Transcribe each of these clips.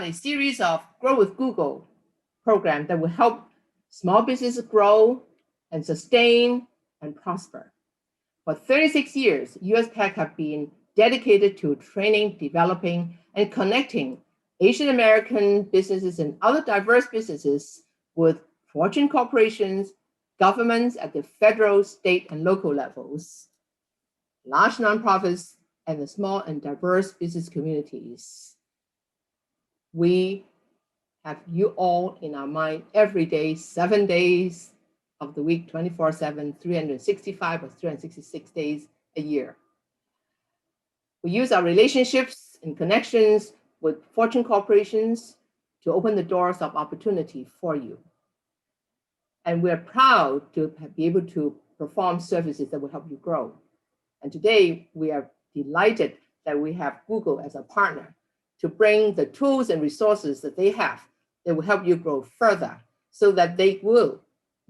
a series of Grow with Google programs that will help small businesses grow and sustain and prosper. For 36 years, USPAACC have been dedicated to training, developing, and connecting Asian American businesses and other diverse businesses with Fortune corporations, governments at the federal, state, and local levels, large nonprofits, and the small and diverse business communities. We have you all in our mind every day, 7 days of the week, 24/7, 365 or 366 days a year. We use our relationships and connections with Fortune corporations to open the doors of opportunity for you. And we're proud to be able to perform services that will help you grow. And today, we are delighted that we have Google as a partner to bring the tools and resources that they have that will help you grow further so that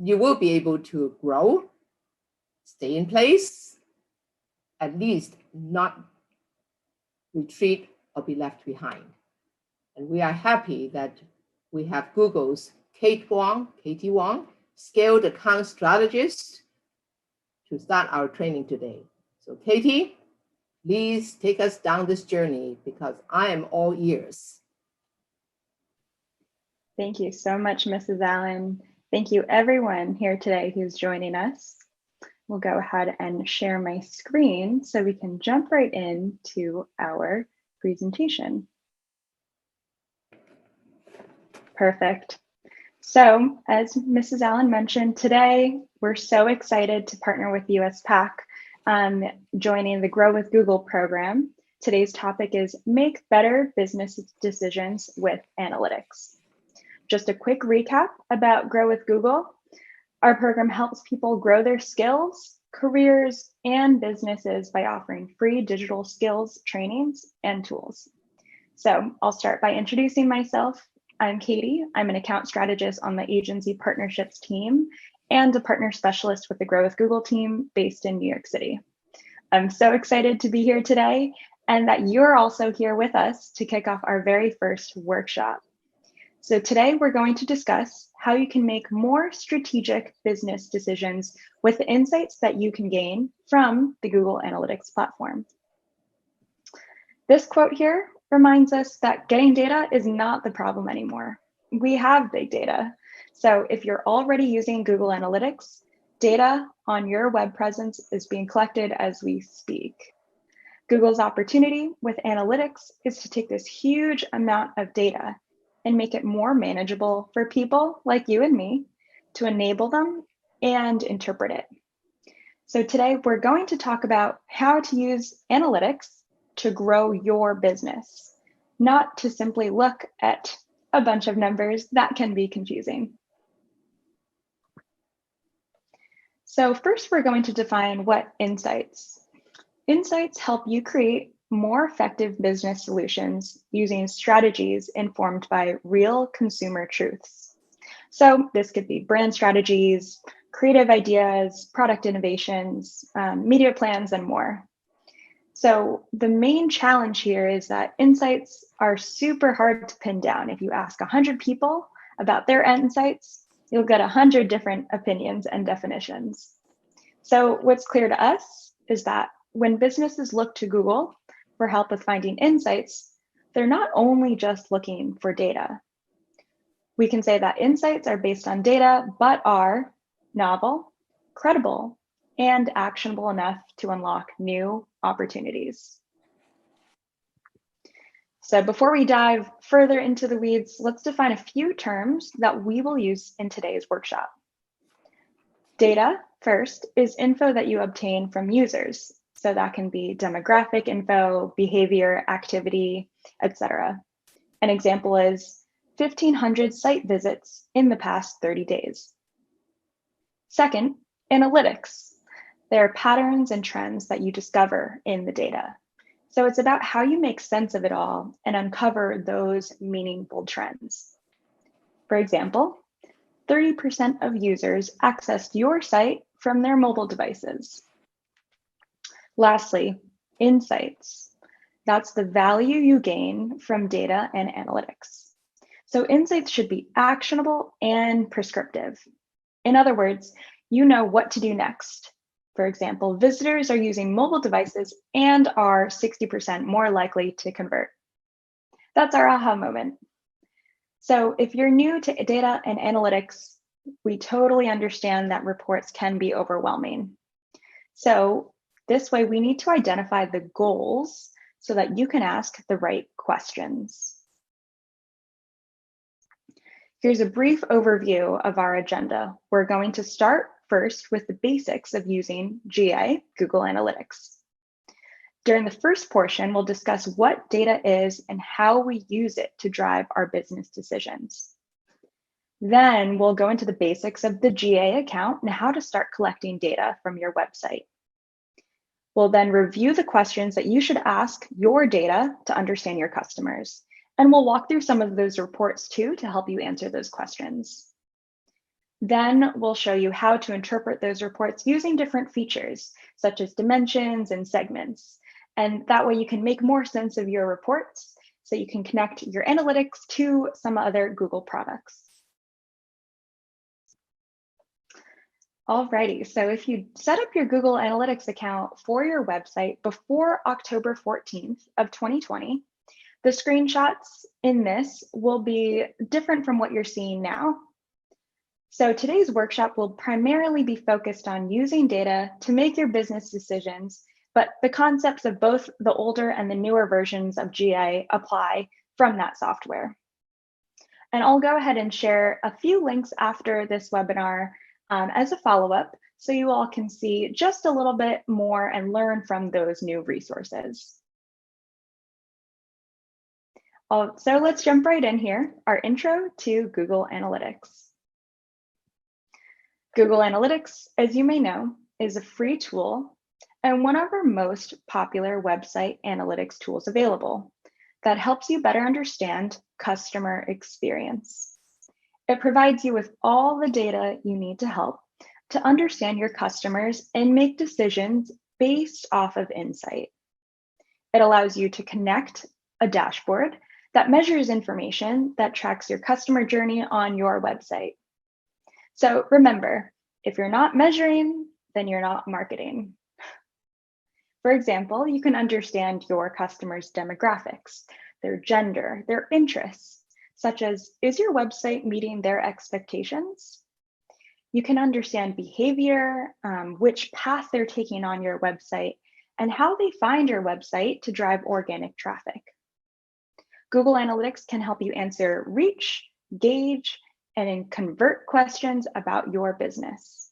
you will be able to grow, stay in place, at least not retreat or be left behind. And we are happy that we have Google's Katie Wong, Scaled Account Strategist, to start our training today. So Katie, please take us down this journey because I am all ears. Thank you so much, Mrs. Allen. Thank you everyone here today who's joining us. We'll go ahead and share my screen so we can jump right into our presentation. Perfect. So as Mrs. Allen mentioned, today we're so excited to partner with USPAACC joining the Grow with Google program. Today's topic is Make Better Business Decisions with Analytics. Just a quick recap about Grow with Google. Our program helps people grow their skills, careers, and businesses by offering free digital skills, trainings, and tools. So I'll start by introducing myself. I'm Katie. I'm an account strategist on the agency partnerships team and a partner specialist with the Grow with Google team based in New York City. I'm so excited to be here today and that you're also here with us to kick off our very first workshop. So today we're going to discuss how you can make more strategic business decisions with the insights that you can gain from the Google Analytics platform. This quote here reminds us that getting data is not the problem anymore. We have big data. So if you're already using Google Analytics, data on your web presence is being collected as we speak. Google's opportunity with analytics is to take this huge amount of data and make it more manageable for people like you and me to enable them and interpret it. So today we're going to talk about how to use analytics to grow your business, not to simply look at a bunch of numbers that can be confusing. So first we're going to define what insights. Insights help you create more effective business solutions using strategies informed by real consumer truths. So this could be brand strategies, creative ideas, product innovations, media plans, and more. So the main challenge here is that insights are super hard to pin down. If you ask 100 people about their insights, you'll get 100 different opinions and definitions. So what's clear to us is that when businesses look to Google for help with finding insights, they're not only just looking for data. We can say that insights are based on data, but are novel, credible, and actionable enough to unlock new opportunities. So before we dive further into the weeds, let's define a few terms that we will use in today's workshop. Data, first, is info that you obtain from users. So that can be demographic info, behavior, activity, etc. An example is 1,500 site visits in the past 30 days. Second, analytics. There are patterns and trends that you discover in the data. So it's about how you make sense of it all and uncover those meaningful trends. For example, 30% of users accessed your site from their mobile devices. Lastly, insights. That's the value you gain from data and analytics. So insights should be actionable and prescriptive. In other words, you know what to do next. For example, visitors are using mobile devices and are 60% more likely to convert. That's our aha moment. So if you're new to data and analytics, we totally understand that reports can be overwhelming. So this way, we need to identify the goals so that you can ask the right questions. Here's a brief overview of our agenda. We're going to start first with the basics of using GA, Google Analytics. During the first portion, we'll discuss what data is and how we use it to drive our business decisions. Then we'll go into the basics of the GA account and how to start collecting data from your website. We'll then review the questions that you should ask your data to understand your customers. And we'll walk through some of those reports too to help you answer those questions. Then we'll show you how to interpret those reports using different features, such as dimensions and segments. And that way you can make more sense of your reports so you can connect your analytics to some other Google products. Alrighty, so if you set up your Google Analytics account for your website before October 14th of 2020, the screenshots in this will be different from what you're seeing now. So today's workshop will primarily be focused on using data to make your business decisions, but the concepts of both the older and the newer versions of GA apply from that software. And I'll go ahead and share a few links after this webinar as a follow-up, so you all can see just a little bit more and learn from those new resources. So let's jump right in here, our intro to Google Analytics. Google Analytics, as you may know, is a free tool and one of our most popular website analytics tools available that helps you better understand customer experience. It provides you with all the data you need to help to understand your customers and make decisions based off of insight. It allows you to connect a dashboard that measures information that tracks your customer journey on your website. So remember, if you're not measuring, then you're not marketing. For example, you can understand your customers' demographics, their gender, their interests, such as, is your website meeting their expectations? You can understand behavior, which path they're taking on your website, and how they find your website to drive organic traffic. Google Analytics can help you answer reach, gauge, and convert questions about your business.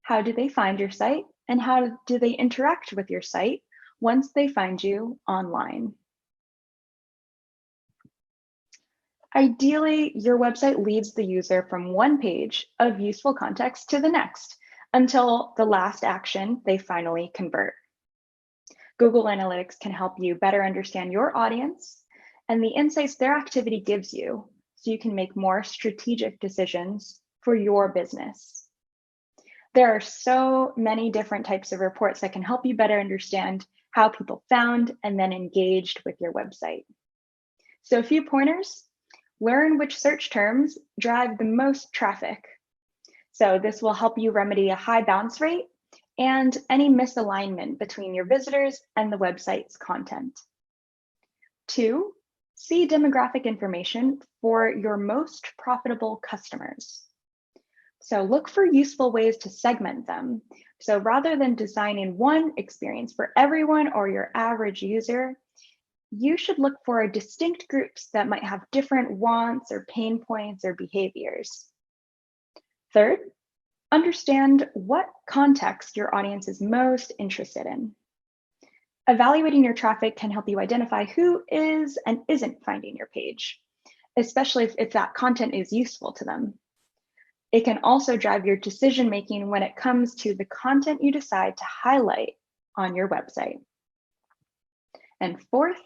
How do they find your site, and how do they interact with your site once they find you online? Ideally, your website leads the user from one page of useful context to the next until the last action they finally convert. Google Analytics can help you better understand your audience and the insights their activity gives you so you can make more strategic decisions for your business. There are so many different types of reports that can help you better understand how people found and then engaged with your website. So a few pointers: learn which search terms drive the most traffic. So this will help you remedy a high bounce rate and any misalignment between your visitors and the website's content. 2, see demographic information for your most profitable customers. So look for useful ways to segment them. So rather than designing one experience for everyone or your average user, you should look for distinct groups that might have different wants or pain points or behaviors. 3rd, understand what context your audience is most interested in. Evaluating your traffic can help you identify who is and isn't finding your page, especially if that content is useful to them. It can also drive your decision-making when it comes to the content you decide to highlight on your website. And 4th,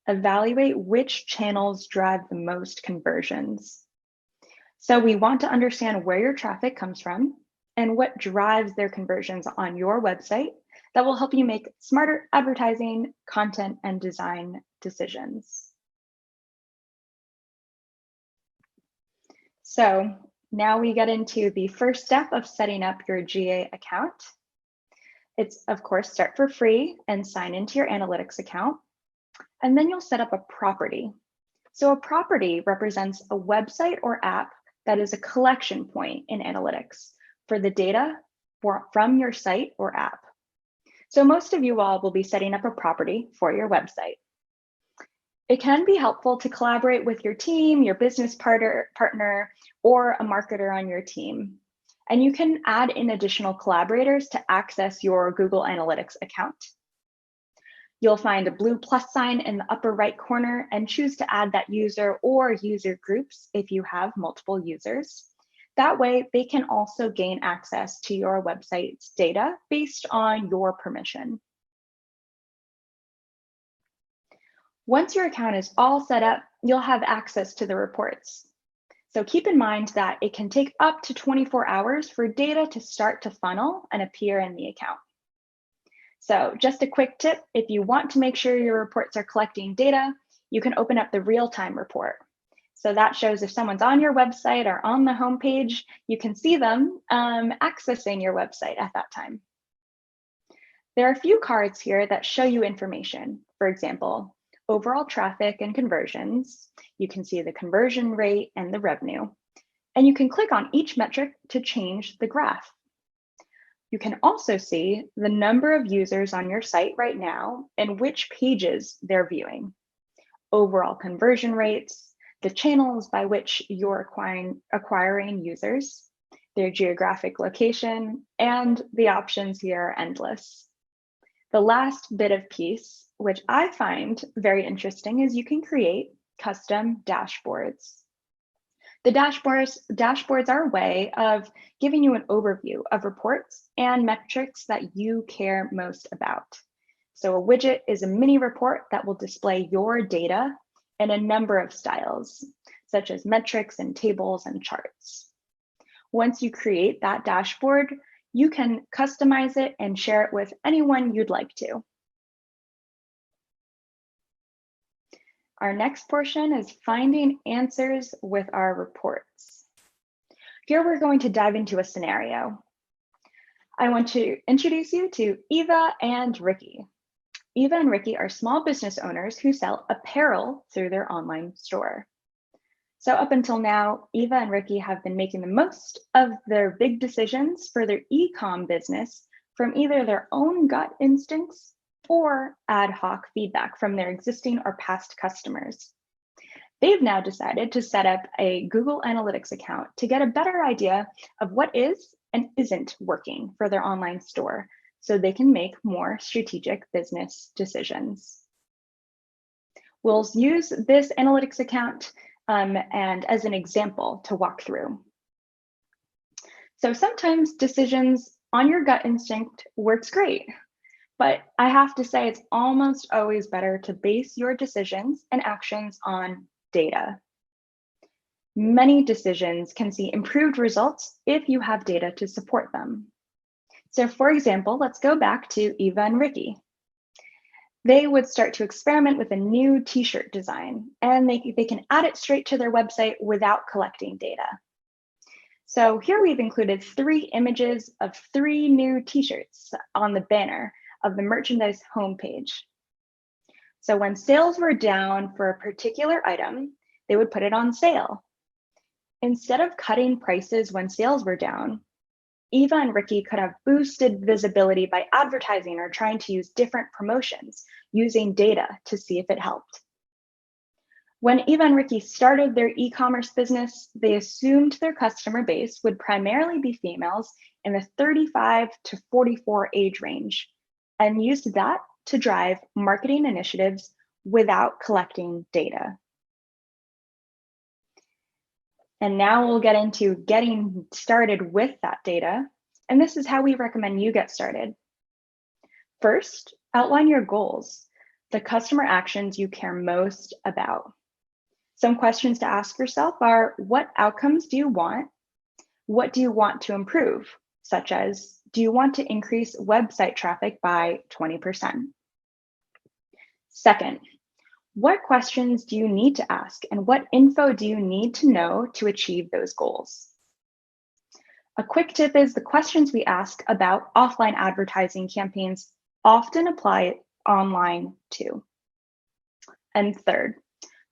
evaluate which channels drive the most conversions. So we want to understand where your traffic comes from and what drives their conversions on your website that will help you make smarter advertising, content, and design decisions. So now we get into the first step of setting up your GA account. It's, of course, start for free and sign into your analytics account. And then you'll set up a property. So a property represents a website or app that is a collection point in analytics for the data from your site or app. So most of you all will be setting up a property for your website. It can be helpful to collaborate with your team, your business partner, or a marketer on your team. And you can add in additional collaborators to access your Google Analytics account. You'll find a blue plus sign in the upper right corner and choose to add that user or user groups if you have multiple users. That way, they can also gain access to your website's data based on your permission. Once your account is all set up, you'll have access to the reports. So keep in mind that it can take up to 24 hours for data to start to funnel and appear in the account. So just a quick tip, if you want to make sure your reports are collecting data, you can open up the real-time report. So that shows if someone's on your website or on the homepage, you can see them accessing your website at that time. There are a few cards here that show you information. For example, overall traffic and conversions. You can see the conversion rate and the revenue. And you can click on each metric to change the graph. You can also see the number of users on your site right now and which pages they're viewing, overall conversion rates, the channels by which you're acquiring users, their geographic location, and the options here are endless. The last bit of piece, which I find very interesting, is you can create custom dashboards. The dashboards are a way of giving you an overview of reports and metrics that you care most about. So a widget is a mini report that will display your data in a number of styles, such as metrics and tables and charts. Once you create that dashboard, you can customize it and share it with anyone you'd like to. Our next portion is finding answers with our reports. Here we're going to dive into a scenario. I want to introduce you to Eva and Ricky. Eva and Ricky are small business owners who sell apparel through their online store. So up until now, Eva and Ricky have been making the most of their big decisions for their e-com business from either their own gut instincts or ad hoc feedback from their existing or past customers. They've now decided to set up a Google Analytics account to get a better idea of what is and isn't working for their online store so they can make more strategic business decisions. We'll use this analytics account and as an example to walk through. So sometimes decisions on your gut instinct works great, but I have to say it's almost always better to base your decisions and actions on data. Many decisions can see improved results if you have data to support them. So for example, let's go back to Eva and Ricky. They would start to experiment with a new t-shirt design, and they can add it straight to their website without collecting data. So here we've included 3 images of 3 new t-shirts on the banner of the merchandise homepage. So when sales were down for a particular item, they would put it on sale. Instead of cutting prices when sales were down, Eva and Ricky could have boosted visibility by advertising or trying to use different promotions using data to see if it helped. When Eva and Ricky started their e-commerce business, they assumed their customer base would primarily be females in the 35 to 44 age range and used that to drive marketing initiatives without collecting data. And now we'll get into getting started with that data. And this is how we recommend you get started. First, outline your goals, the customer actions you care most about. Some questions to ask yourself are, what outcomes do you want? What do you want to improve, such as Do you want to increase website traffic by 20%? Second, what questions do you need to ask and what info do you need to know to achieve those goals? A quick tip is the questions we ask about offline advertising campaigns often apply online too. And third,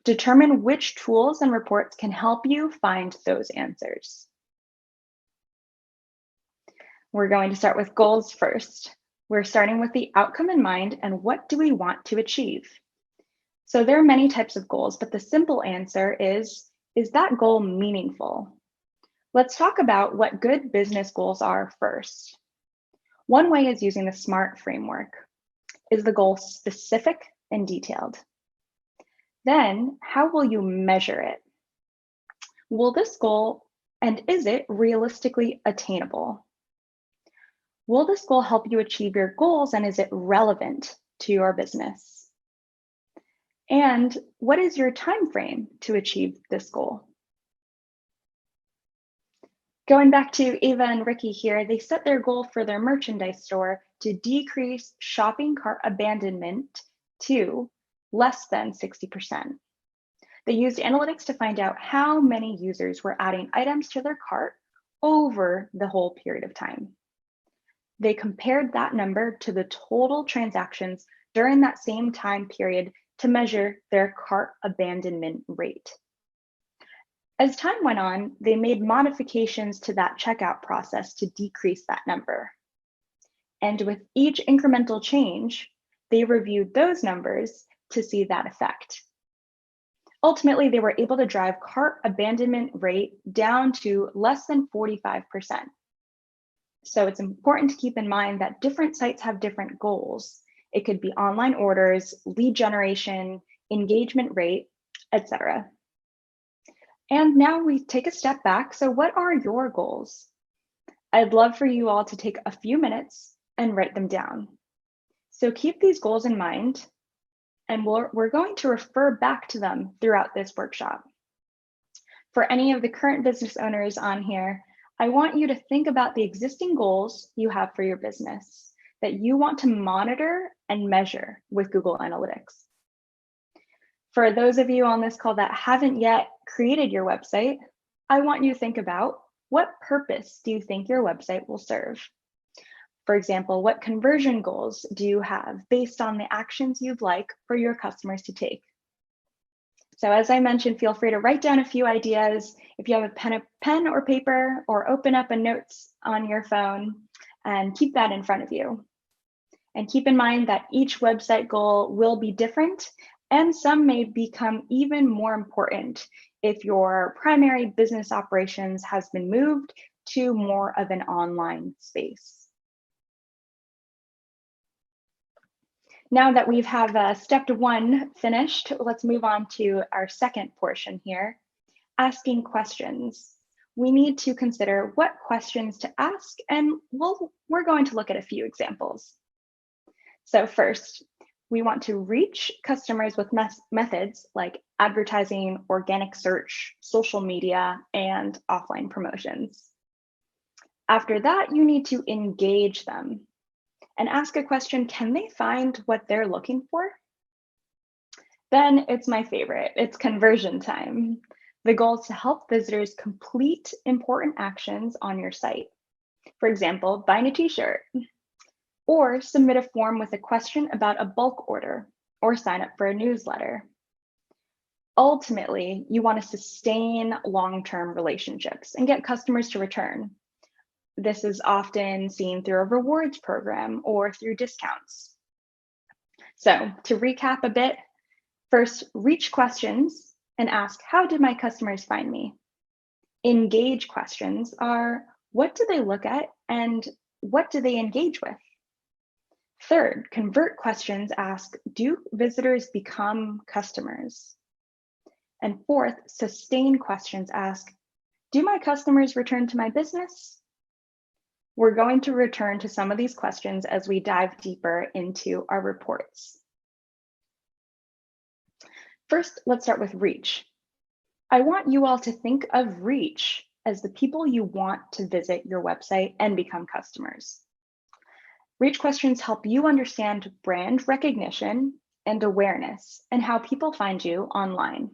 determine which tools and reports can help you find those answers. We're going to start with goals first. We're starting with the outcome in mind and what do we want to achieve? So there are many types of goals, but the simple answer is that goal meaningful? Let's talk about what good business goals are first. One way is using the SMART framework. Is the goal specific and detailed? Then, how will you measure it? Will this goal, and is it realistically attainable? Will this goal help you achieve your goals and is it relevant to your business? And what is your time frame to achieve this goal? Going back to Eva and Ricky here, they set their goal for their merchandise store to decrease shopping cart abandonment to less than 60%. They used analytics to find out how many users were adding items to their cart over the whole period of time. They compared that number to the total transactions during that same time period to measure their cart abandonment rate. As time went on, they made modifications to that checkout process to decrease that number. And with each incremental change, they reviewed those numbers to see that effect. Ultimately, they were able to drive cart abandonment rate down to less than 45%. So it's important to keep in mind that different sites have different goals. It could be online orders, lead generation, engagement rate, etc. And now we take a step back. So what are your goals? I'd love for you all to take a few minutes and write them down. So keep these goals in mind, and we're going to refer back to them throughout this workshop. For any of the current business owners on here, I want you to think about the existing goals you have for your business that you want to monitor and measure with Google Analytics. For those of you on this call that haven't yet created your website, I want you to think about what purpose do you think your website will serve? For example, what conversion goals do you have based on the actions you'd like for your customers to take? So as I mentioned, feel free to write down a few ideas. If you have a pen or paper, or open up a notes on your phone and keep that in front of you. And keep in mind that each website goal will be different, and some may become even more important if your primary business operations has been moved to more of an online space. Now that we've step 1 finished, let's move on to our second portion here, asking questions. We need to consider what questions to ask, and we're going to look at a few examples. So first, we want to reach customers with methods like advertising, organic search, social media, and offline promotions. After that, you need to engage them and ask a question, can they find what they're looking for? Then it's my favorite, it's conversion time. The goal is to help visitors complete important actions on your site. For example, buying a t-shirt, or submit a form with a question about a bulk order, or sign up for a newsletter. Ultimately, you want to sustain long-term relationships and get customers to return. This is often seen through a rewards program or through discounts. So to recap a bit, first, reach questions and ask, how did my customers find me? Engage questions are, what do they look at and what do they engage with? Third, convert questions ask, do visitors become customers? And fourth, sustain questions ask, do my customers return to my business? We're going to return to some of these questions as we dive deeper into our reports. First, let's start with reach. I want you all to think of reach as the people you want to visit your website and become customers. Reach questions help you understand brand recognition and awareness and how people find you online.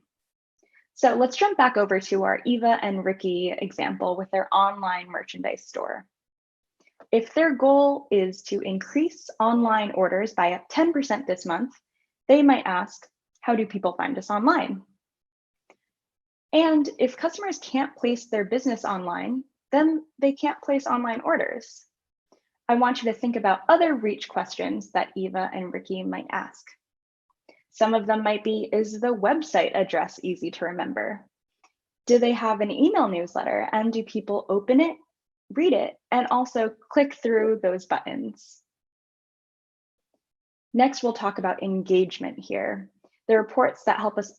So let's jump back over to our Eva and Ricky example with their online merchandise store. If their goal is to increase online orders by 10% this month, they might ask, how do people find us online? And if customers can't place their business online, then they can't place online orders. I want you to think about other reach questions that Eva and Ricky might ask. Some of them might be, is the website address easy to remember? Do they have an email newsletter? And do people open it, read it, and also click through those buttons? Next, we'll talk about engagement here, the reports that help us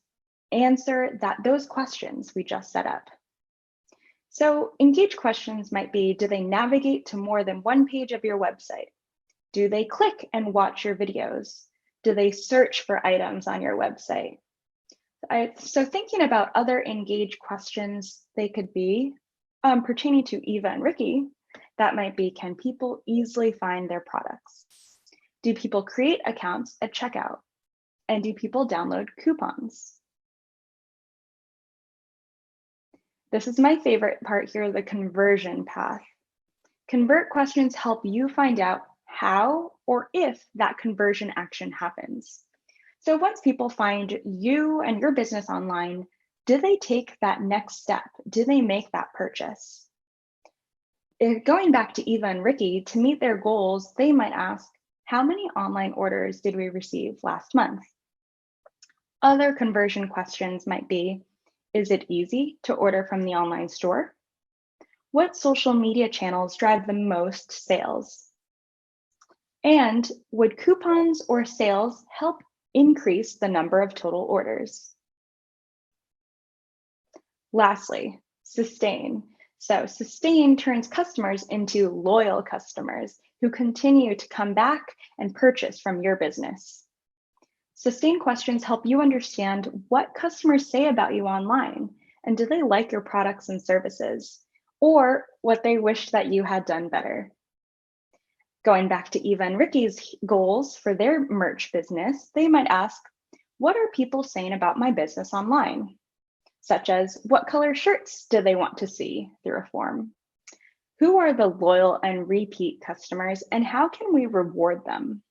answer those questions we just set up. So engage questions might be, do they navigate to more than one page of your website? Do they click and watch your videos? Do they search for items on your website? So thinking about other engage questions, they could be pertaining to Eva and Ricky, that might be, can people easily find their products? Do people create accounts at checkout? And do people download coupons? This is my favorite part here, the conversion path. Convert questions help you find out how or if that conversion action happens. So once people find you and your business online, do they take that next step? Do they make that purchase? Going back to Eva and Ricky, to meet their goals, they might ask, how many online orders did we receive last month? Other conversion questions might be, is it easy to order from the online store? What social media channels drive the most sales? And would coupons or sales help increase the number of total orders? Lastly, sustain. So sustain turns customers into loyal customers who continue to come back and purchase from your business. Sustain questions help you understand what customers say about you online, and do they like your products and services, or what they wish that you had done better. Going back to Eva and Ricky's goals for their merch business, they might ask, what are people saying about my business online? Such as, what color shirts do they want to see through a form? Who are the loyal and repeat customers, and how can we reward them?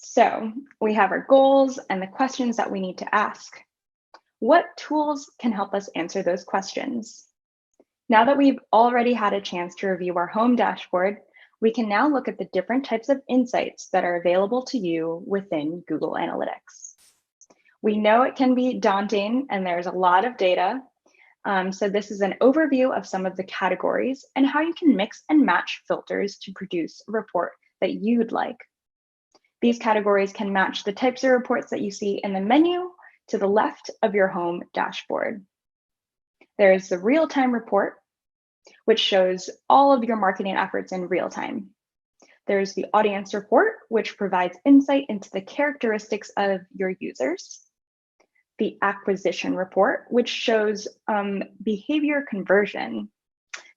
So we have our goals and the questions that we need to ask. What tools can help us answer those questions? Now that we've already had a chance to review our home dashboard, we can now look at the different types of insights that are available to you within Google Analytics. We know it can be daunting and there's a lot of data. So this is an overview of some of the categories and how you can mix and match filters to produce a report that you'd like. These categories can match the types of reports that you see in the menu to the left of your home dashboard. There's the real-time report, which shows all of your marketing efforts in real time. There's the audience report, which provides insight into the characteristics of your users. The acquisition report, which shows behavior conversion,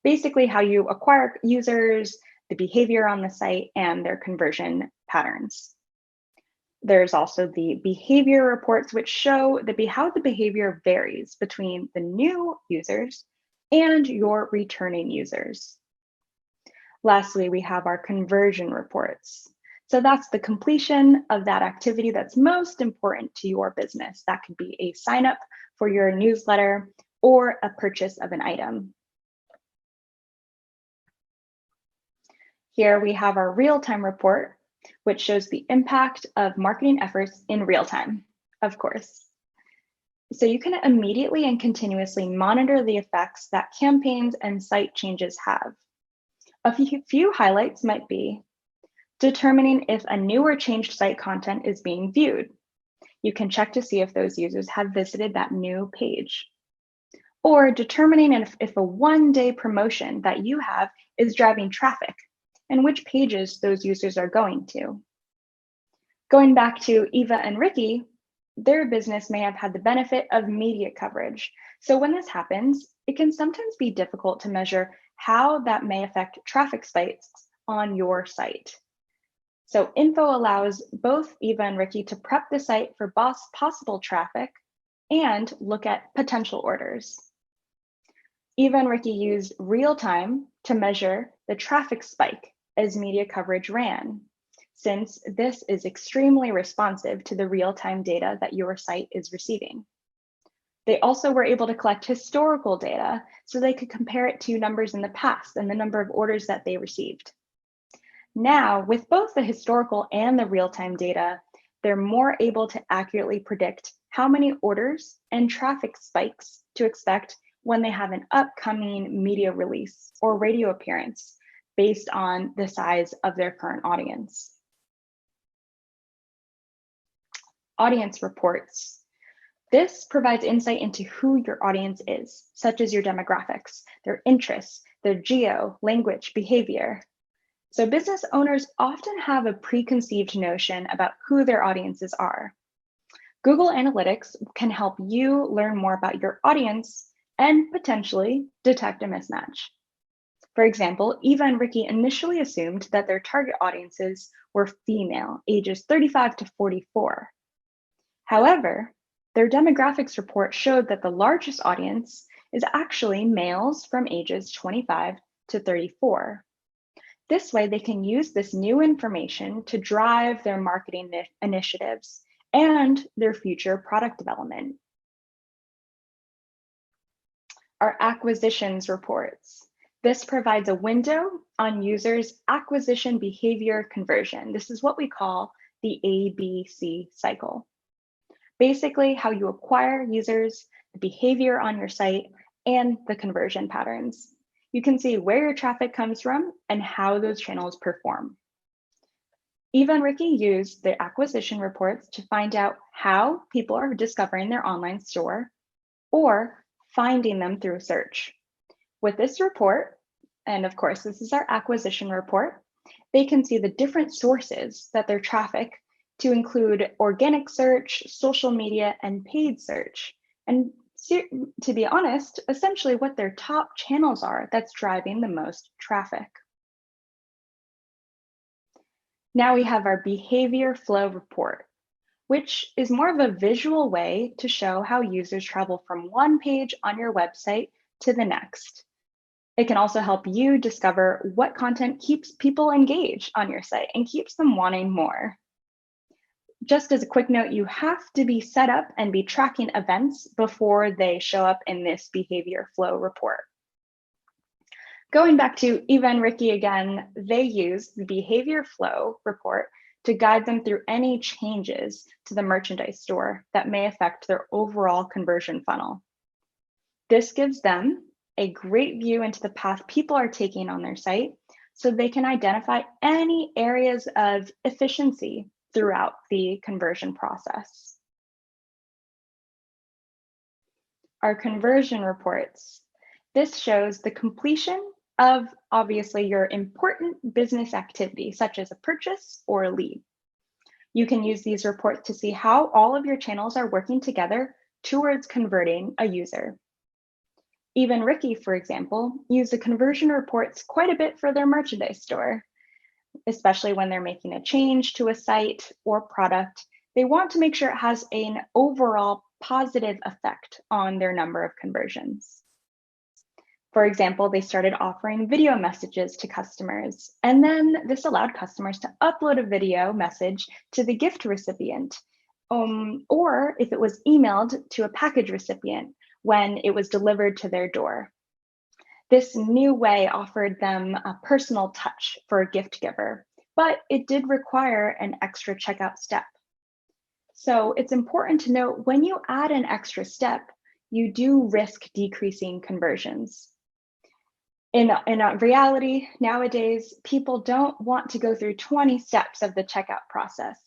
basically how you acquire users, the behavior on the site, and their conversion patterns. There's also the behavior reports, which show how the behavior varies between the new users and your returning users. Lastly, we have our conversion reports. So that's the completion of that activity that's most important to your business. That could be a sign up for your newsletter or a purchase of an item. Here we have our real-time report, which shows the impact of marketing efforts in real time, of course. So you can immediately and continuously monitor the effects that campaigns and site changes have. A few highlights might be determining if a new or changed site content is being viewed. You can check to see if those users have visited that new page. Or determining if a one-day promotion that you have is driving traffic and which pages those users are going to. Going back to Eva and Ricky, their business may have had the benefit of media coverage. So when this happens, it can sometimes be difficult to measure how that may affect traffic spikes on your site. So info allows both Eva and Ricky to prep the site for possible traffic and look at potential orders. Eva and Ricky used real time to measure the traffic spike as media coverage ran, since this is extremely responsive to the real-time data that your site is receiving. They also were able to collect historical data so they could compare it to numbers in the past and the number of orders that they received. Now, with both the historical and the real-time data, they're more able to accurately predict how many orders and traffic spikes to expect when they have an upcoming media release or radio appearance based on the size of their current audience. Audience reports. This provides insight into who your audience is, such as your demographics, their interests, their geo, language, behavior. So business owners often have a preconceived notion about who their audiences are. Google Analytics can help you learn more about your audience and potentially detect a mismatch. For example, Eva and Ricky initially assumed that their target audiences were female, ages 35 to 44. However, their demographics report showed that the largest audience is actually males from ages 25 to 34. This way, they can use this new information to drive their marketing initiatives and their future product development. Our acquisitions reports. This provides a window on users' acquisition behavior conversion. This is what we call the ABC cycle. Basically, how you acquire users, the behavior on your site, and the conversion patterns. You can see where your traffic comes from and how those channels perform. Eva and Ricky use the acquisition reports to find out how people are discovering their online store or finding them through search. With this report, and of course, this is our acquisition report, they can see the different sources that their traffic to include organic search, social media, and paid search. And to be honest, essentially what their top channels are that's driving the most traffic. Now we have our behavior flow report, which is more of a visual way to show how users travel from one page on your website to the next. It can also help you discover what content keeps people engaged on your site and keeps them wanting more. Just as a quick note, you have to be set up and be tracking events before they show up in this behavior flow report. Going back to Eva and Ricky again, they use the behavior flow report to guide them through any changes to the merchandise store that may affect their overall conversion funnel. This gives them a great view into the path people are taking on their site so they can identify any areas of efficiency throughout the conversion process. Our conversion reports. This shows the completion of obviously your important business activity, such as a purchase or a lead. You can use these reports to see how all of your channels are working together towards converting a user. Eva and Ricky, for example, use the conversion reports quite a bit for their merchandise store. Especially when they're making a change to a site or product, they want to make sure it has an overall positive effect on their number of conversions. For example, they started offering video messages to customers, and then this allowed customers to upload a video message to the gift recipient, or if it was emailed to a package recipient when it was delivered to their door. This new way offered them a personal touch for a gift giver, but it did require an extra checkout step. So it's important to note when you add an extra step, you do risk decreasing conversions. In reality, nowadays, people don't want to go through 20 steps of the checkout process.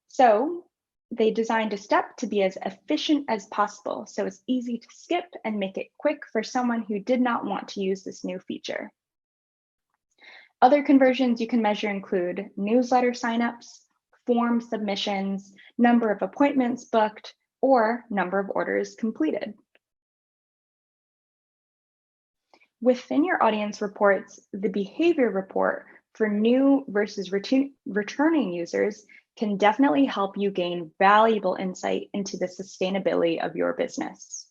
So they designed a step to be as efficient as possible, so it's easy to skip and make it quick for someone who did not want to use this new feature. Other conversions you can measure include newsletter signups, form submissions, number of appointments booked, or number of orders completed. Within your audience reports, the behavior report for new versus returning users can definitely help you gain valuable insight into the sustainability of your business.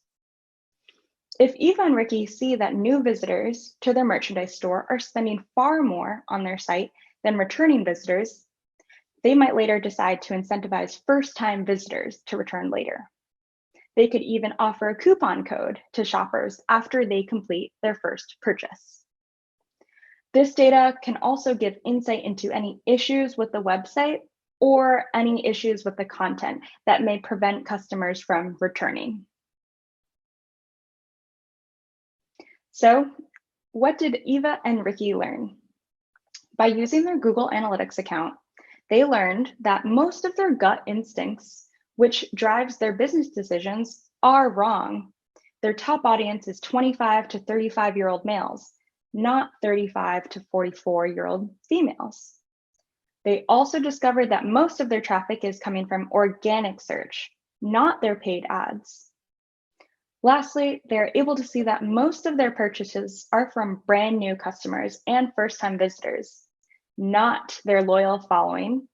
If Eva and Ricky see that new visitors to their merchandise store are spending far more on their site than returning visitors, they might later decide to incentivize first-time visitors to return later. They could even offer a coupon code to shoppers after they complete their first purchase. This data can also give insight into any issues with the website or any issues with the content that may prevent customers from returning. So, what did Eva and Ricky learn? By using their Google Analytics account, they learned that most of their gut instincts, which drives their business decisions, are wrong. Their top audience is 25 to 35-year-old males, not 35 to 44-year-old females. They also discovered that most of their traffic is coming from organic search, not their paid ads. Lastly, they're able to see that most of their purchases are from brand new customers and first-time visitors, not their loyal following,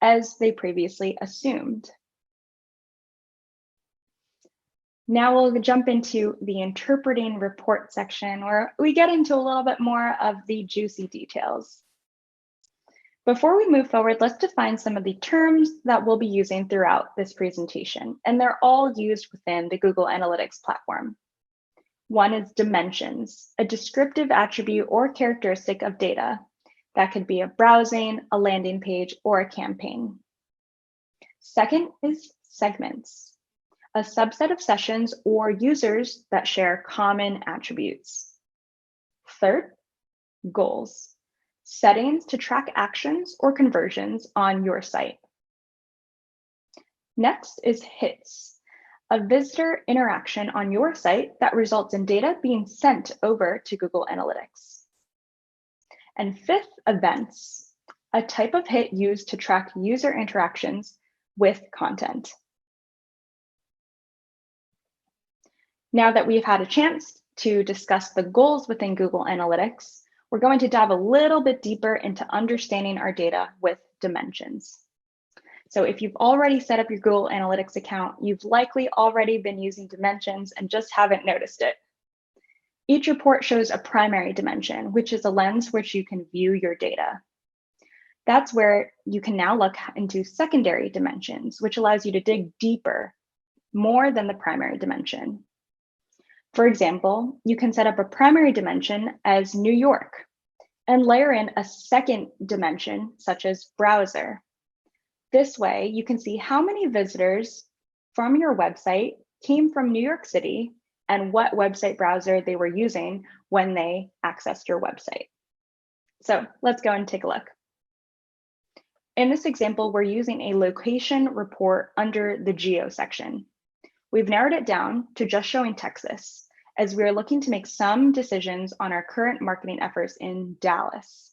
as they previously assumed. Now we'll jump into the interpreting report section, where we get into a little bit more of the juicy details. Before we move forward, let's define some of the terms that we'll be using throughout this presentation, and they're all used within the Google Analytics platform. One is dimensions, a descriptive attribute or characteristic of data. That could be a browsing, a landing page, or a campaign. Second is segments, a subset of sessions or users that share common attributes. Third, goals, settings to track actions or conversions on your site. Next is hits, a visitor interaction on your site that results in data being sent over to Google Analytics. And fifth, events, a type of hit used to track user interactions with content. Now that we've had a chance to discuss the goals within Google Analytics, we're going to dive a little bit deeper into understanding our data with dimensions. So if you've already set up your Google Analytics account, you've likely already been using dimensions and just haven't noticed it. Each report shows a primary dimension, which is a lens which you can view your data. That's where you can now look into secondary dimensions, which allows you to dig deeper, more than the primary dimension. For example, you can set up a primary dimension as New York and layer in a second dimension, such as browser. This way, you can see how many visitors from your website came from New York City and what website browser they were using when they accessed your website. So let's go and take a look. In this example, we're using a location report under the geo section. We've narrowed it down to just showing Texas, as we are looking to make some decisions on our current marketing efforts in Dallas.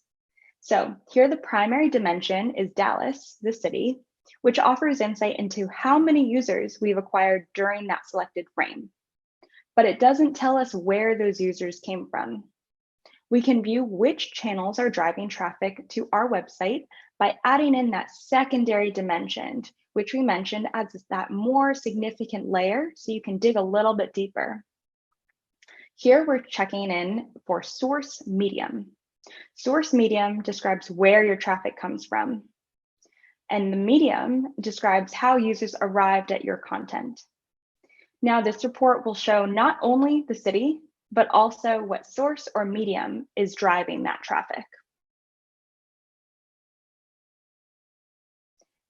So here the primary dimension is Dallas, the city, which offers insight into how many users we've acquired during that selected frame. But it doesn't tell us where those users came from. We can view which channels are driving traffic to our website by adding in that secondary dimension, which we mentioned adds that more significant layer so you can dig a little bit deeper. Here we're checking in for source medium. Source medium describes where your traffic comes from, and the medium describes how users arrived at your content. Now this report will show not only the city, but also what source or medium is driving that traffic.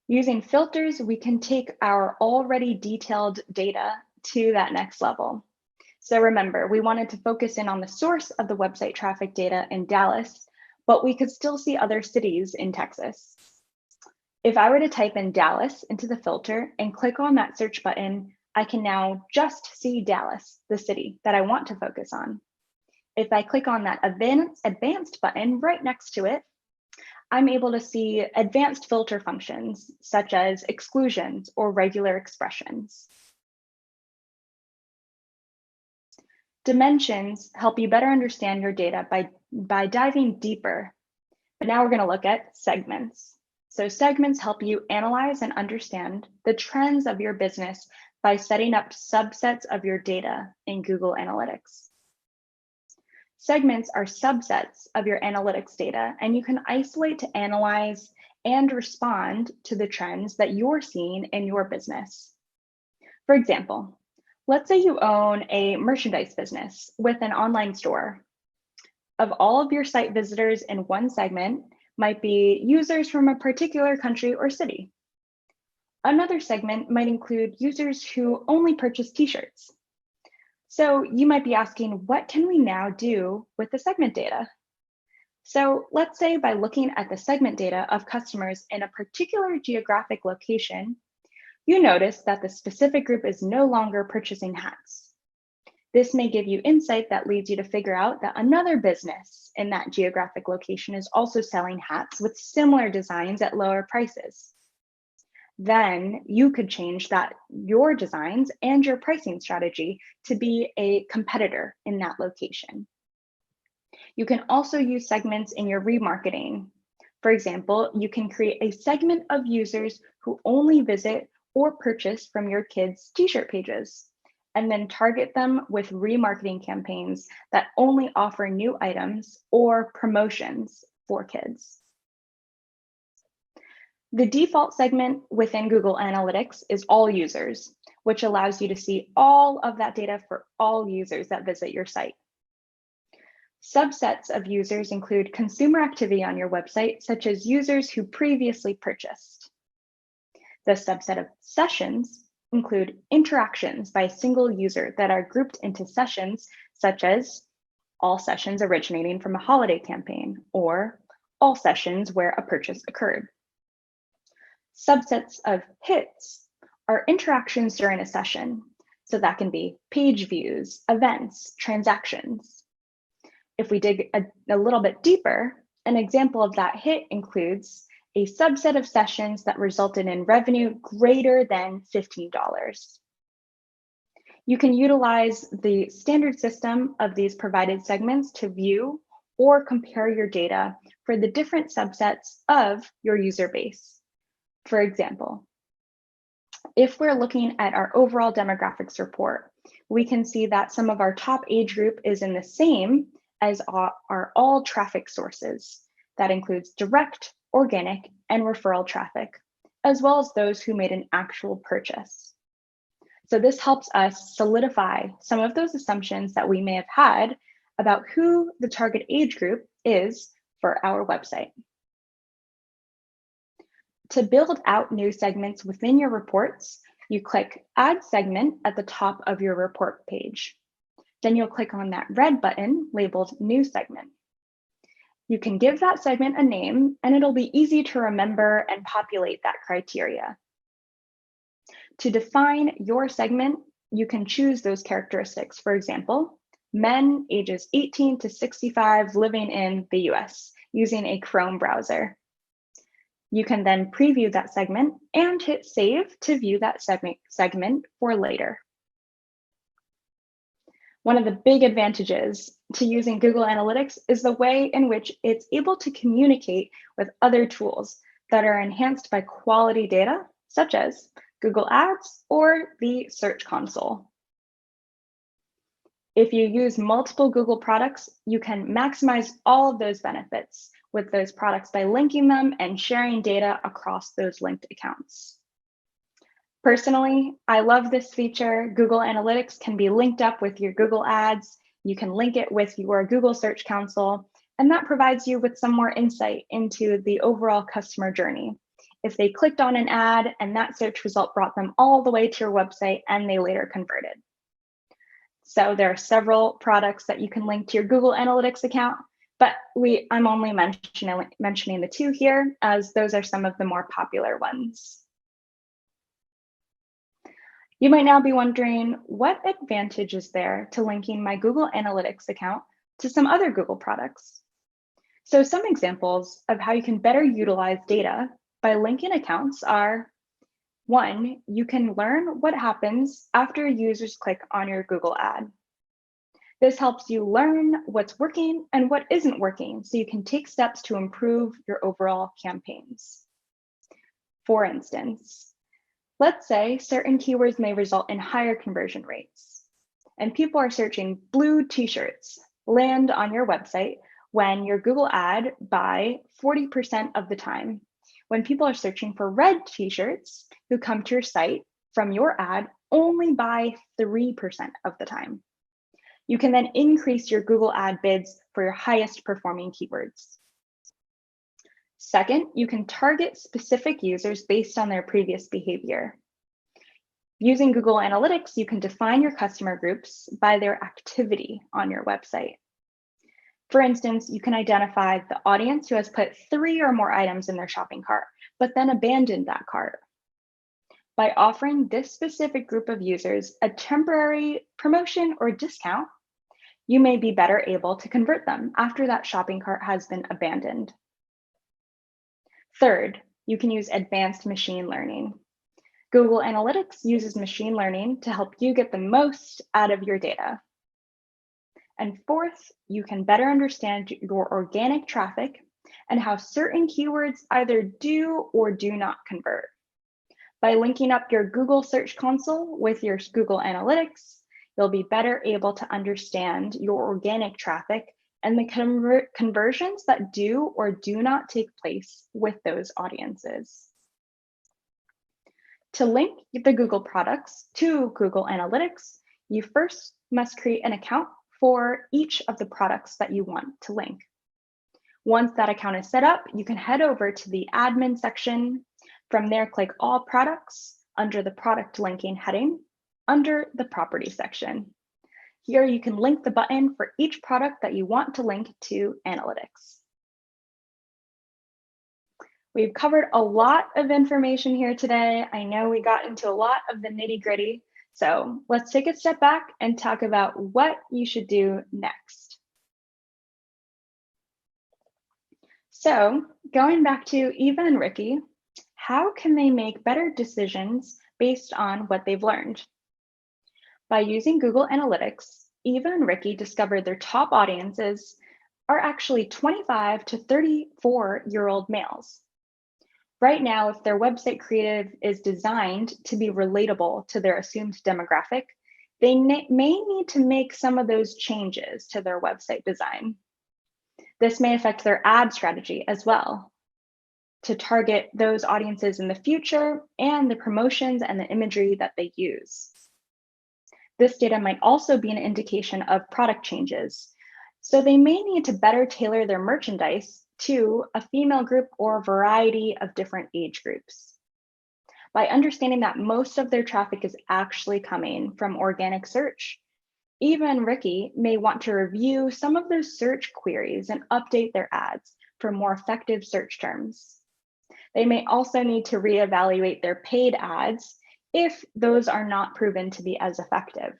Using filters, we can take our already detailed data to that next level. So remember, we wanted to focus in on the source of the website traffic data in Dallas, but we could still see other cities in Texas. If I were to type in Dallas into the filter and click on that search button, I can now just see Dallas, the city that I want to focus on. If I click on that advanced button right next to it, I'm able to see advanced filter functions such as exclusions or regular expressions. Dimensions help you better understand your data by diving deeper. But now we're going to look at segments. So segments help you analyze and understand the trends of your business by setting up subsets of your data in Google Analytics. Segments are subsets of your analytics data, and you can isolate to analyze and respond to the trends that you're seeing in your business. For example, let's say you own a merchandise business with an online store. Of all of your site visitors in one segment might be users from a particular country or city. Another segment might include users who only purchase t-shirts. So you might be asking, what can we now do with the segment data? So let's say by looking at the segment data of customers in a particular geographic location, you notice that the specific group is no longer purchasing hats. This may give you insight that leads you to figure out that another business in that geographic location is also selling hats with similar designs at lower prices. Then you could change your designs and your pricing strategy to be a competitor in that location. You can also use segments in your remarketing. For example, you can create a segment of users who only visit or purchase from your kids' t-shirt pages, and then target them with remarketing campaigns that only offer new items or promotions for kids. The default segment within Google Analytics is all users, which allows you to see all of that data for all users that visit your site. Subsets of users include consumer activity on your website, such as users who previously purchased. The subset of sessions include interactions by a single user that are grouped into sessions, such as all sessions originating from a holiday campaign, or all sessions where a purchase occurred. Subsets of hits are interactions during a session, so that can be page views, events, transactions. If we dig a little bit deeper, an example of that hit includes a subset of sessions that resulted in revenue greater than $15. You can utilize the standard system of these provided segments to view or compare your data for the different subsets of your user base. For example, if we're looking at our overall demographics report, we can see that some of our top age group is in the same as our all traffic sources. That includes direct, organic, and referral traffic, as well as those who made an actual purchase. So this helps us solidify some of those assumptions that we may have had about who the target age group is for our website. To build out new segments within your reports, you click Add Segment at the top of your report page. Then you'll click on that red button labeled New Segment. You can give that segment a name, and it'll be easy to remember and populate that criteria. To define your segment, you can choose those characteristics. For example, men ages 18 to 65 living in the US using a Chrome browser. You can then preview that segment and hit Save to view that segment for later. One of the big advantages to using Google Analytics is the way in which it's able to communicate with other tools that are enhanced by quality data, such as Google Ads or the Search Console. If you use multiple Google products, you can maximize all of those benefits with those products by linking them and sharing data across those linked accounts. Personally, I love this feature. Google Analytics can be linked up with your Google Ads. You can link it with your Google Search Console, and that provides you with some more insight into the overall customer journey. If they clicked on an ad and that search result brought them all the way to your website and they later converted. So there are several products that you can link to your Google Analytics account, but I'm only mentioning the two here, as those are some of the more popular ones. You might now be wondering, what advantage is there to linking my Google Analytics account to some other Google products? So some examples of how you can better utilize data by linking accounts are: 1, you can learn what happens after users click on your Google ad. This helps you learn what's working and what isn't working, so you can take steps to improve your overall campaigns. For instance, let's say certain keywords may result in higher conversion rates, and people are searching blue t-shirts land on your website when your Google ad by 40% of the time. When people are searching for red t-shirts who come to your site from your ad only by 3% of the time. You can then increase your Google ad bids for your highest performing keywords. Second, you can target specific users based on their previous behavior. Using Google Analytics, you can define your customer groups by their activity on your website. For instance, you can identify the audience who has put 3 or more items in their shopping cart, but then abandoned that cart. By offering this specific group of users a temporary promotion or discount, you may be better able to convert them after that shopping cart has been abandoned. Third, you can use advanced machine learning. Google Analytics uses machine learning to help you get the most out of your data. And fourth, you can better understand your organic traffic and how certain keywords either do or do not convert. By linking up your Google Search Console with your Google Analytics, you'll be better able to understand your organic traffic and the conversions that do or do not take place with those audiences. To link the Google products to Google Analytics, you first must create an account for each of the products that you want to link. Once that account is set up, you can head over to the admin section. From there, click All Products under the Product Linking heading under the Property section. Here you can link the button for each product that you want to link to Analytics. We've covered a lot of information here today. I know we got into a lot of the nitty-gritty, so let's take a step back and talk about what you should do next. So going back to Eva and Ricky, how can they make better decisions based on what they've learned? By using Google Analytics, Eva and Ricky discovered their top audiences are actually 25 to 34-year-old males. Right now, if their website creative is designed to be relatable to their assumed demographic, they may need to make some of those changes to their website design. This may affect their ad strategy as well, to target those audiences in the future and the promotions and the imagery that they use. This data might also be an indication of product changes, so they may need to better tailor their merchandise to a female group or a variety of different age groups. By understanding that most of their traffic is actually coming from organic search, Eva and Ricky may want to review some of those search queries and update their ads for more effective search terms. They may also need to reevaluate their paid ads if those are not proven to be as effective.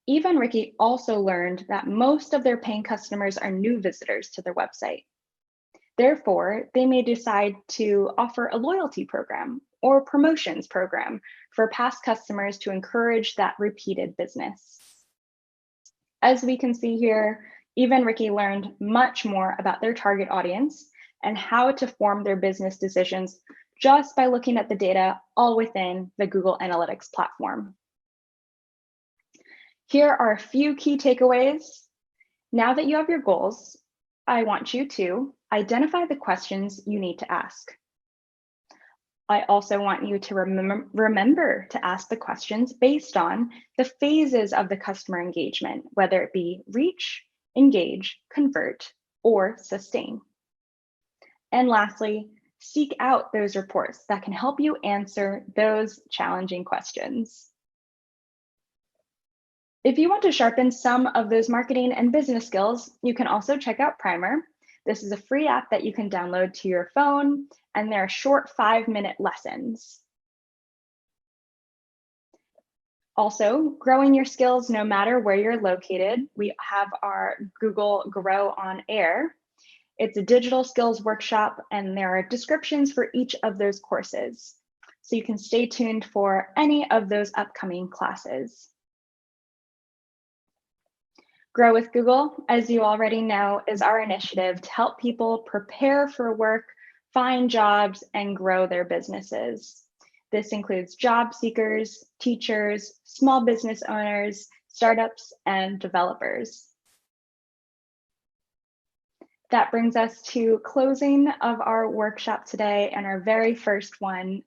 Eva and Ricky also learned that most of their paying customers are new visitors to their website. Therefore, they may decide to offer a loyalty program or promotions program for past customers to encourage that repeated business. As we can see here, Eva and Ricky learned much more about their target audience and how to form their business decisions just by looking at the data all within the Google Analytics platform. Here are a few key takeaways. Now that you have your goals, I want you to identify the questions you need to ask. I also want you to remember to ask the questions based on the phases of the customer engagement, whether it be reach, engage, convert, or sustain. And lastly, seek out those reports that can help you answer those challenging questions. If you want to sharpen some of those marketing and business skills, you can also check out Primer. This is a free app that you can download to your phone, and there are short 5-minute lessons. Also, growing your skills no matter where you're located, we have our Google Grow on Air. It's a digital skills workshop, and there are descriptions for each of those courses. So you can stay tuned for any of those upcoming classes. Grow with Google, as you already know, is our initiative to help people prepare for work, find jobs, and grow their businesses. This includes job seekers, teachers, small business owners, startups, and developers. That brings us to closing of our workshop today and our very first one,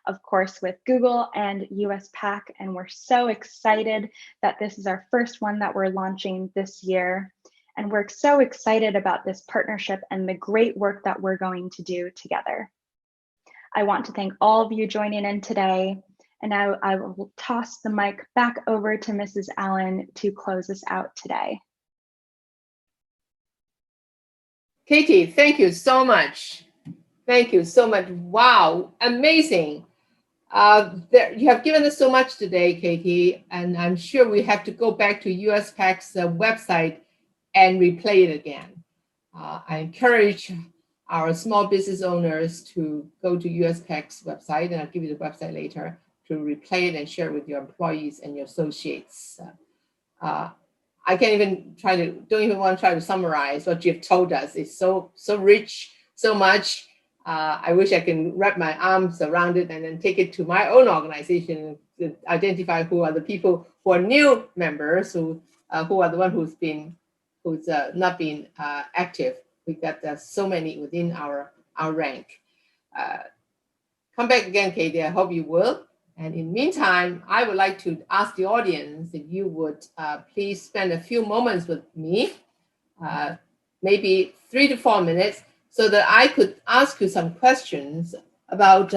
of course, with Google and USPAACC. And we're so excited that this is our first one that we're launching this year. And we're so excited about this partnership and the great work that we're going to do together. I want to thank all of you joining in today. And now I will toss the mic back over to Mrs. Allen to close us out today. Katie, thank you so much. Thank you so much. Wow, amazing. You have given us so much today, Katie, and I'm sure we have to go back to USPAACC's website and replay it again. I encourage our small business owners to go to USPAACC's website, and I'll give you the website later, to replay it and share it with your employees and your associates. I can't even don't even want to try to summarize what you've told us. It's so rich, so much. I wish I can wrap my arms around it and then take it to my own organization to identify who are the people who are new members, who are the one who's not been active. We've got so many within our rank. Come back again, Katie. I hope you will. And in the meantime, I would like to ask the audience if you would please spend a few moments with me, maybe 3 to 4 minutes, so that I could ask you some questions about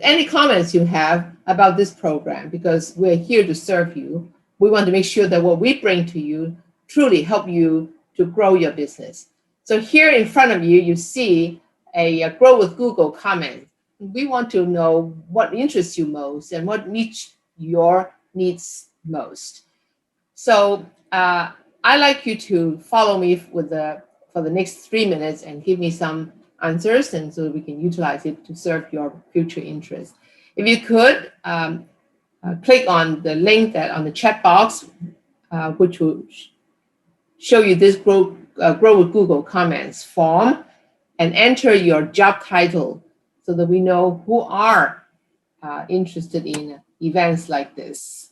any comments you have about this program, because we're here to serve you. We want to make sure that what we bring to you truly help you to grow your business. So here in front of you, you see a Grow with Google comment. We want to know what interests you most and what meets your needs most. So I'd like you to follow me for the next 3 minutes and give me some answers, and so we can utilize it to serve your future interests. If you could, click on the link that on the chat box, which will show you this Grow with Google comments form, and enter your job title, so that we know who are interested in events like this.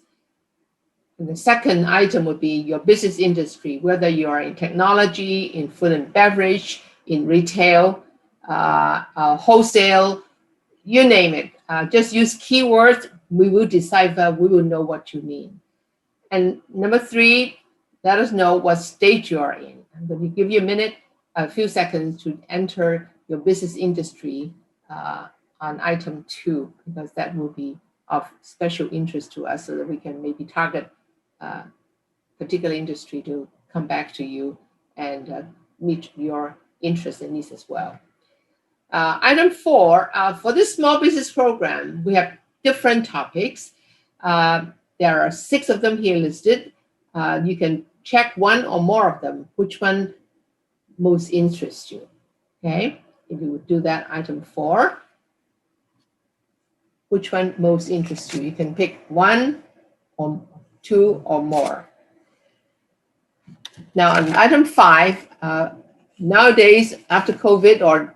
And the second item would be your business industry, whether you are in technology, in food and beverage, in retail, wholesale, you name it. Just use keywords. We will decipher. We will know what you mean. And number 3, let us know what stage you are in. I'm going to give you a few seconds to enter your business industry on item 2, because that will be of special interest to us, so that we can maybe target a particular industry to come back to you and meet your interests and needs as well. Item 4, for this small business program, we have different topics. There are 6 of them here listed. You can check one or more of them, which one most interests you. Okay, if you would do that, item 4. Which one most interests you? You can pick 1 or 2 or more. Now on item 5, nowadays after COVID, or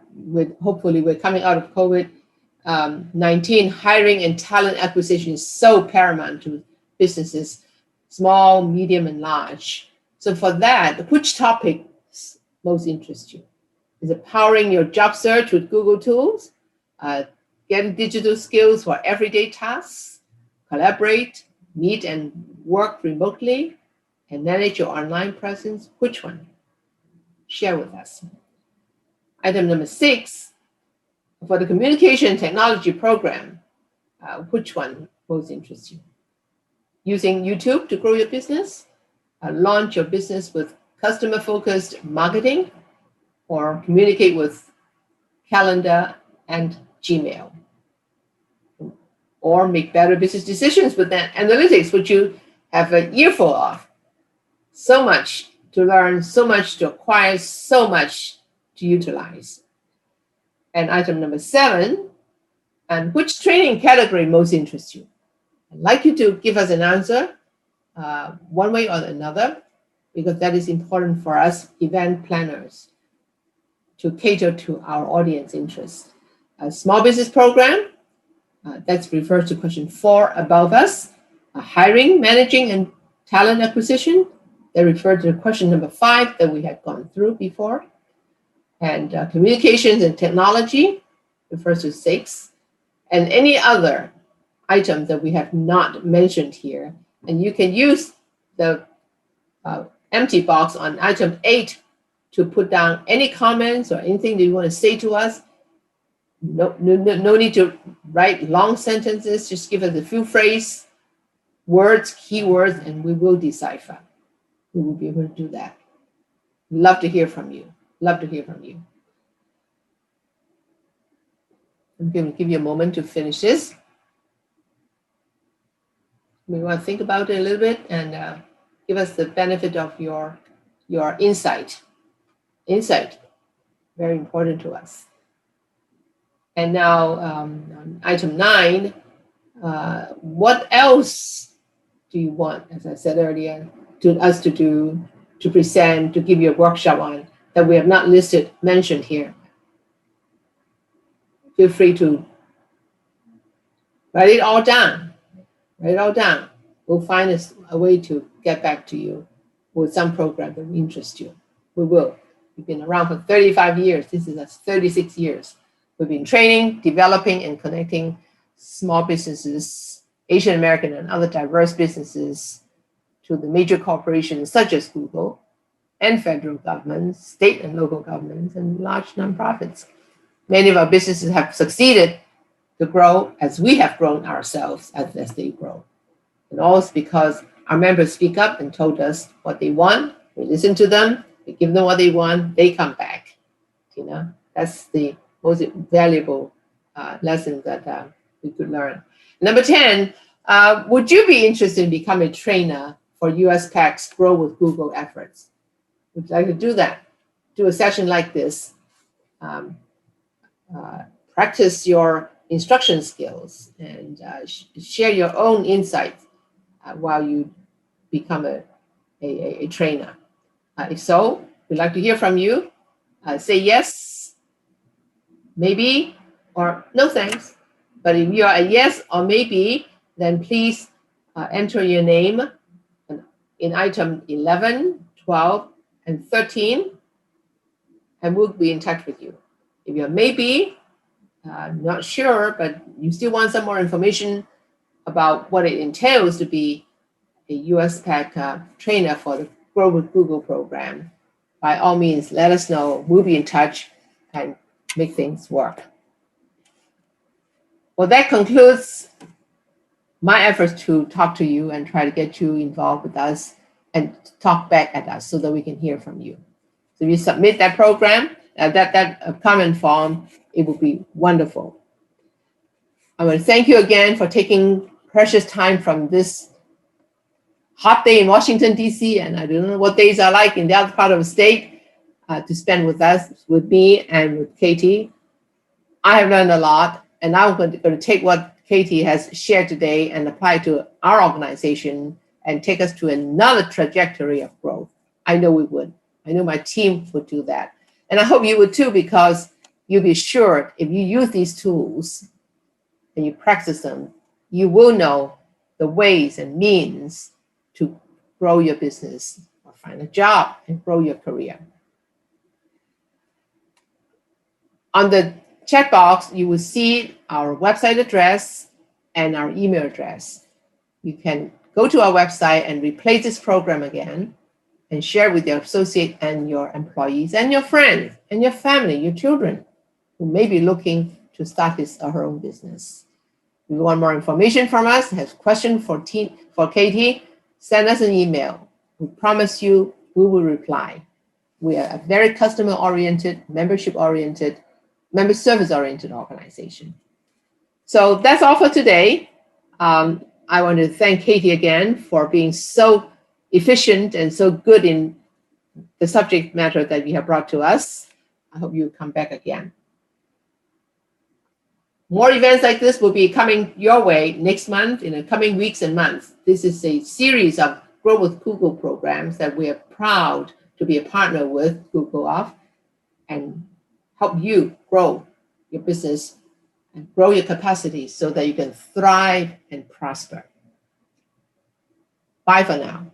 hopefully we're coming out of COVID-19, hiring and talent acquisition is so paramount to businesses, small, medium, and large. So for that, which topics most interest you? Is it powering your job search with Google tools? Getting digital skills for everyday tasks? Collaborate, meet and work remotely, and manage your online presence? Which one? Share with us. Item number 6, for the communication technology program, which one most interests you? Using YouTube to grow your business? Launch your business with customer-focused marketing? Or communicate with calendar and Gmail? Or make better business decisions with that analytics, which you have an earful of. So much to learn, so much to acquire, so much to utilize. And item number 7, and which training category most interests you? I'd like you to give us an answer one way or another, because that is important for us event planners to cater to our audience interests. A small business program, that's referred to question 4 above us. Hiring, managing, and talent acquisition, that referred to question number 5 that we had gone through before. And communications and technology refers to 6. And any other item that we have not mentioned here. And you can use the empty box on item 8 to put down any comments or anything that you want to say to us. No need to write long sentences. Just give us a few phrases, words, keywords, and we will decipher. We will be able to do that. Love to hear from you. Love to hear from you. I'm going to give you a moment to finish this. We want to think about it a little bit and give us the benefit of your insight. Insight, very important to us. And now, on item 9, what else do you want, as I said earlier, us to do, to present, to give you a workshop on that we have not mentioned here? Feel free to write it all down. Write it all down. We'll find a way to get back to you with some program that will interest you. We will. We've been around for 35 years. This is 36 years. We've been training, developing, and connecting small businesses, Asian American and other diverse businesses, to the major corporations such as Google and federal governments, state and local governments, and large nonprofits. Many of our businesses have succeeded to grow as we have grown ourselves as they grow. And all is because our members speak up and told us what they want. We listen to them, we give them what they want, they come back. That's the most valuable lesson that we could learn. Number 10, would you be interested in becoming a trainer for USPAACC's Grow with Google efforts? Would you like to do that? Do a session like this. Practice your instruction skills and share your own insights while you become a trainer. If so, we'd like to hear from you. Say yes, maybe, or no thanks. But if you are a yes or maybe, then please enter your name in item 11, 12, and 13, and we'll be in touch with you. If you're maybe, not sure, but you still want some more information about what it entails to be a USPAACC trainer for the Grow with Google program, by all means, let us know. We'll be in touch and make things work. Well, that concludes my efforts to talk to you and try to get you involved with us and talk back at us so that we can hear from you. So if you submit that program, that comment form, it will be wonderful. I want to thank you again for taking precious time from this hot day in Washington, D.C., and I don't know what days are like in the other part of the state, to spend with us, with me, and with Katie. I have learned a lot, and I'm going to take what Katie has shared today and apply to our organization and take us to another trajectory of growth. I know we would. I know my team would do that. And I hope you would too, because you'll be sure if you use these tools and you practice them, you will know the ways and means to grow your business or find a job and grow your career. On the chat box, you will see our website address and our email address. You can go to our website and replay this program again and share with your associate and your employees and your friends and your family, your children who may be looking to start his or her own business. If you want more information from us, have questions for Katie, send us an email. We promise you we will reply. We are a very customer-oriented, membership-oriented, member service-oriented organization. So that's all for today. I want to thank Katie again for being so efficient and so good in the subject matter that you have brought to us. I hope you come back again. More events like this will be coming your way next month, in the coming weeks and months. This is a series of Grow with Google programs that we are proud to be a partner with Google of and help you grow your business and grow your capacity so that you can thrive and prosper. Bye for now.